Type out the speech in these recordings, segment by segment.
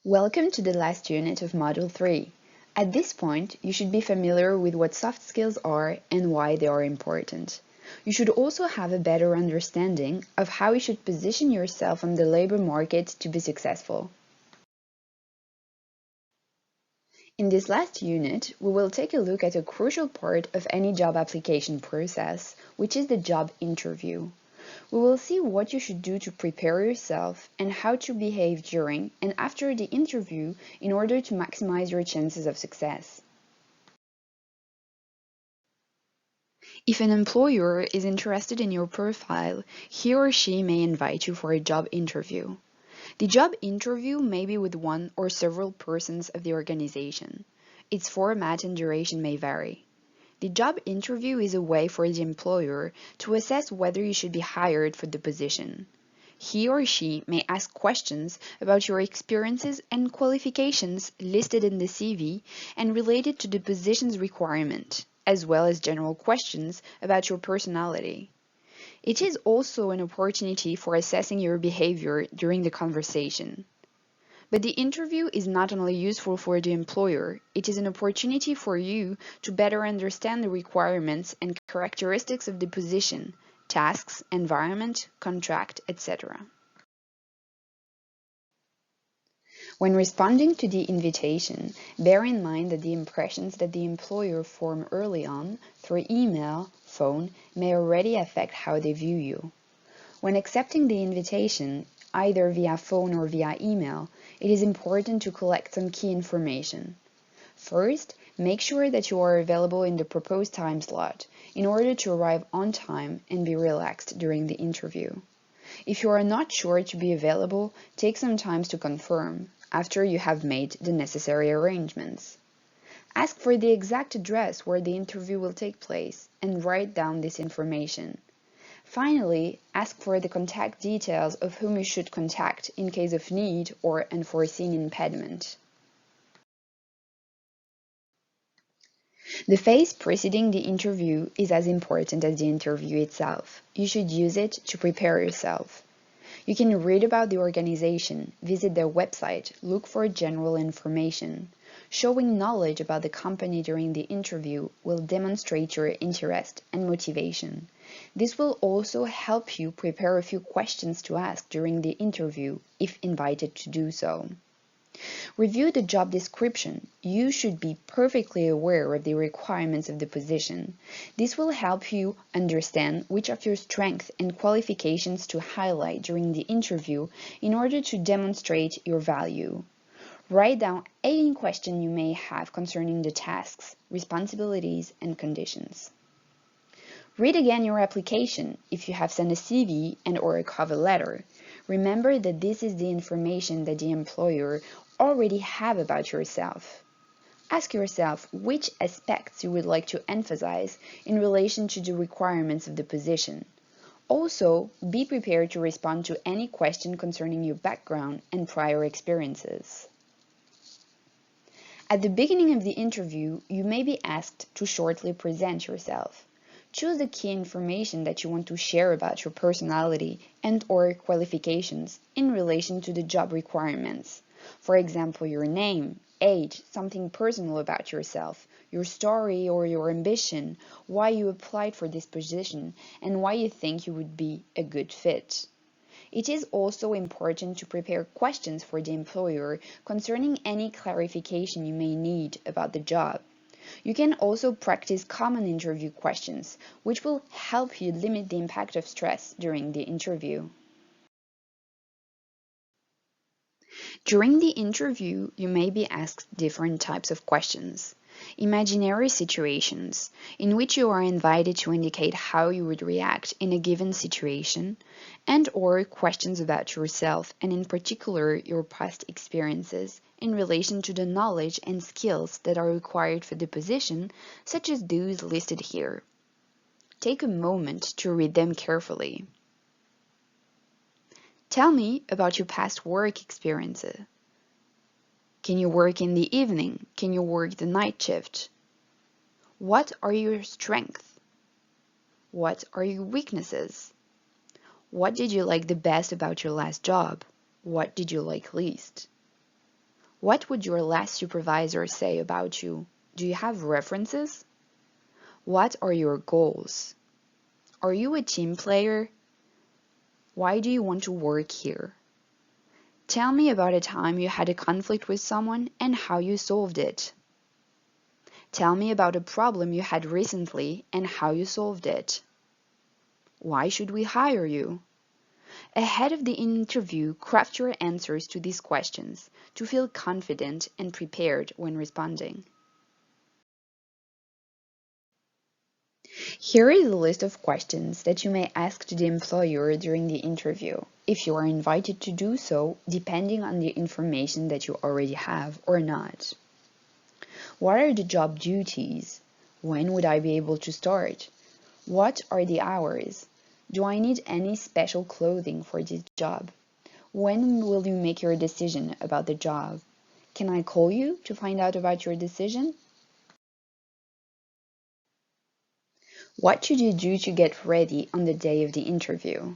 Welcome to the last unit of Module 3. At this point, you should be familiar with what soft skills are and why they are important. You should also have a better understanding of how you should position yourself on the labor market to be successful. In this last unit, we will take a look at a crucial part of any job application process, which is the job interview. We will see what you should do to prepare yourself and how to behave during and after the interview in order to maximize your chances of success. If an employer is interested in your profile, he or she may invite you for a job interview. The job interview may be with one or several persons of the organization. Its format and duration may vary. The job interview is a way for the employer to assess whether you should be hired for the position. He or she may ask questions about your experiences and qualifications listed in the CV and related to the position's requirement, as well as general questions about your personality. It is also an opportunity for assessing your behavior during the conversation. But the interview is not only useful for the employer, it is an opportunity for you to better understand the requirements and characteristics of the position, tasks, environment, contract, etc. When responding to the invitation, bear in mind that the impressions that the employer form early on, through email, phone, may already affect how they view you. When accepting the invitation, either via phone or via email, it is important to collect some key information. First, make sure that you are available in the proposed time slot in order to arrive on time and be relaxed during the interview. If you are not sure to be available, take some time to confirm after you have made the necessary arrangements. Ask for the exact address where the interview will take place and write down this information. Finally, ask for the contact details of whom you should contact in case of need or unforeseen impediment. The phase preceding the interview is as important as the interview itself. You should use it to prepare yourself. You can read about the organization, visit their website, look for general information. Showing knowledge about the company during the interview will demonstrate your interest and motivation. This will also help you prepare a few questions to ask during the interview, if invited to do so. Review the job description. You should be perfectly aware of the requirements of the position. This will help you understand which of your strengths and qualifications to highlight during the interview in order to demonstrate your value. Write down any question you may have concerning the tasks, responsibilities, and conditions. Read again your application if you have sent a CV and/or a cover letter. Remember that this is the information that the employer already have about yourself. Ask yourself which aspects you would like to emphasize in relation to the requirements of the position. Also, be prepared to respond to any question concerning your background and prior experiences. At the beginning of the interview, you may be asked to shortly present yourself. Choose the key information that you want to share about your personality and/or qualifications in relation to the job requirements. For example, your name, age, something personal about yourself, your story or your ambition, why you applied for this position, and why you think you would be a good fit. It is also important to prepare questions for the employer concerning any clarification you may need about the job. You can also practice common interview questions, which will help you limit the impact of stress during the interview. During the interview, you may be asked different types of questions. Imaginary situations, in which you are invited to indicate how you would react in a given situation, and/or questions about yourself and in particular your past experiences in relation to the knowledge and skills that are required for the position, such as those listed here. Take a moment to read them carefully. Tell me about your past work experiences. Can you work in the evening? Can you work the night shift? What are your strengths? What are your weaknesses? What did you like the best about your last job? What did you like least? What would your last supervisor say about you? Do you have references? What are your goals? Are you a team player? Why do you want to work here? Tell me about a time you had a conflict with someone and how you solved it. Tell me about a problem you had recently and how you solved it. Why should we hire you? Ahead of the interview, craft your answers to these questions to feel confident and prepared when responding. Here is a list of questions that you may ask to the employer during the interview, if you are invited to do so, depending on the information that you already have or not. What are the job duties? When would I be able to start? What are the hours? Do I need any special clothing for this job? When will you make your decision about the job? Can I call you to find out about your decision? What should you do to get ready on the day of the interview?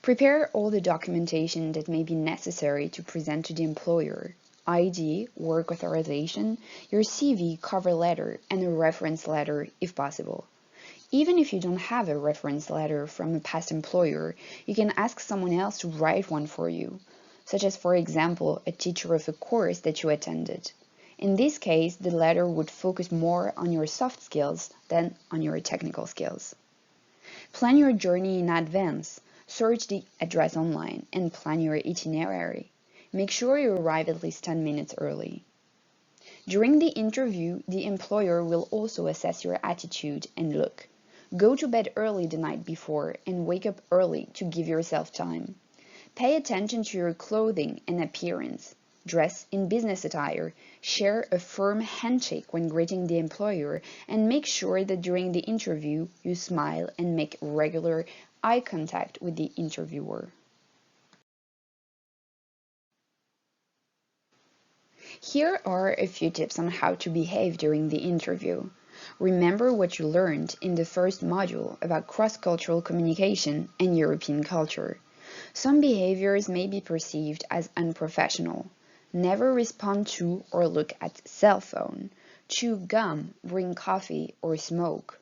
Prepare all the documentation that may be necessary to present to the employer: ID, work authorization, your CV, cover letter, and a reference letter if possible. Even if you don't have a reference letter from a past employer, you can ask someone else to write one for you, such as, for example, a teacher of a course that you attended. In this case, the letter would focus more on your soft skills than on your technical skills. Plan your journey in advance. Search the address online and plan your itinerary. Make sure you arrive at least 10 minutes early. During the interview, the employer will also assess your attitude and look. Go to bed early the night before and wake up early to give yourself time. Pay attention to your clothing and appearance. Dress in business attire, share a firm handshake when greeting the employer, and make sure that during the interview you smile and make regular eye contact with the interviewer. Here are a few tips on how to behave during the interview. Remember what you learned in the first module about cross-cultural communication and European culture. Some behaviors may be perceived as unprofessional. Never respond to or look at cell phone, chew gum, bring coffee, or smoke.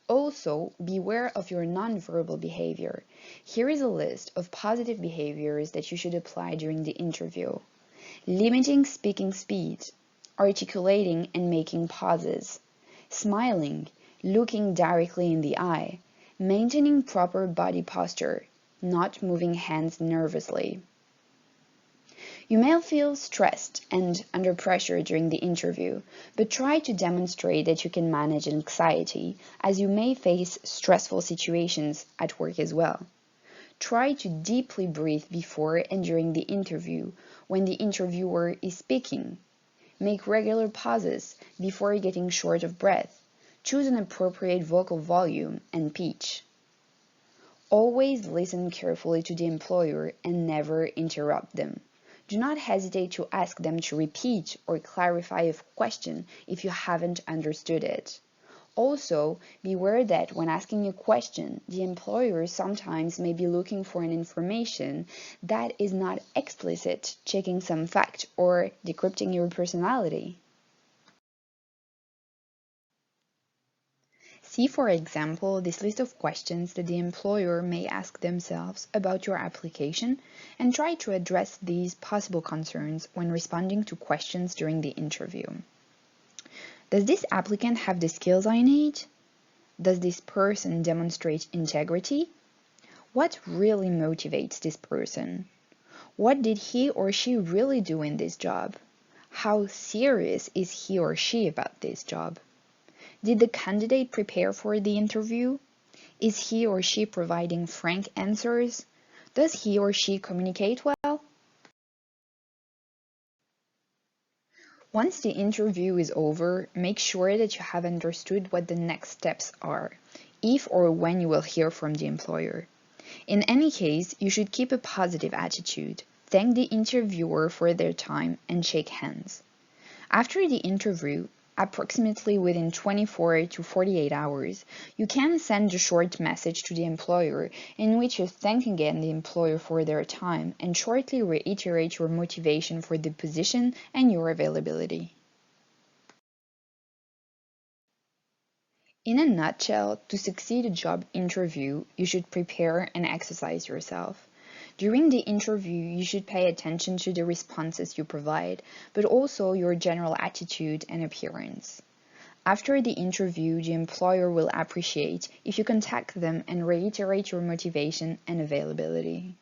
Also, beware of your nonverbal behavior. Here is a list of positive behaviors that you should apply during the interview. Limiting speaking speed, articulating and making pauses, smiling, looking directly in the eye, maintaining proper body posture, not moving hands nervously. You may feel stressed and under pressure during the interview, but try to demonstrate that you can manage anxiety, as you may face stressful situations at work as well. Try to deeply breathe before and during the interview when the interviewer is speaking. Make regular pauses before getting short of breath. Choose an appropriate vocal volume and pitch. Always listen carefully to the employer and never interrupt them. Do not hesitate to ask them to repeat or clarify a question if you haven't understood it. Also, beware that when asking a question, the employer sometimes may be looking for an information that is not explicit, checking some fact, or decrypting your personality. See, for example, this list of questions that the employer may ask themselves about your application and try to address these possible concerns when responding to questions during the interview. Does this applicant have the skills I need? Does this person demonstrate integrity? What really motivates this person? What did he or she really do in this job? How serious is he or she about this job? Did the candidate prepare for the interview? Is he or she providing frank answers? Does he or she communicate well? Once the interview is over, make sure that you have understood what the next steps are, if or when you will hear from the employer. In any case, you should keep a positive attitude, thank the interviewer for their time, and shake hands. After the interview, approximately within 24 to 48 hours, you can send a short message to the employer in which you thank again the employer for their time and shortly reiterate your motivation for the position and your availability. In a nutshell, to succeed a job interview, you should prepare and exercise yourself. During the interview, you should pay attention to the responses you provide, but also your general attitude and appearance. After the interview, the employer will appreciate if you contact them and reiterate your motivation and availability.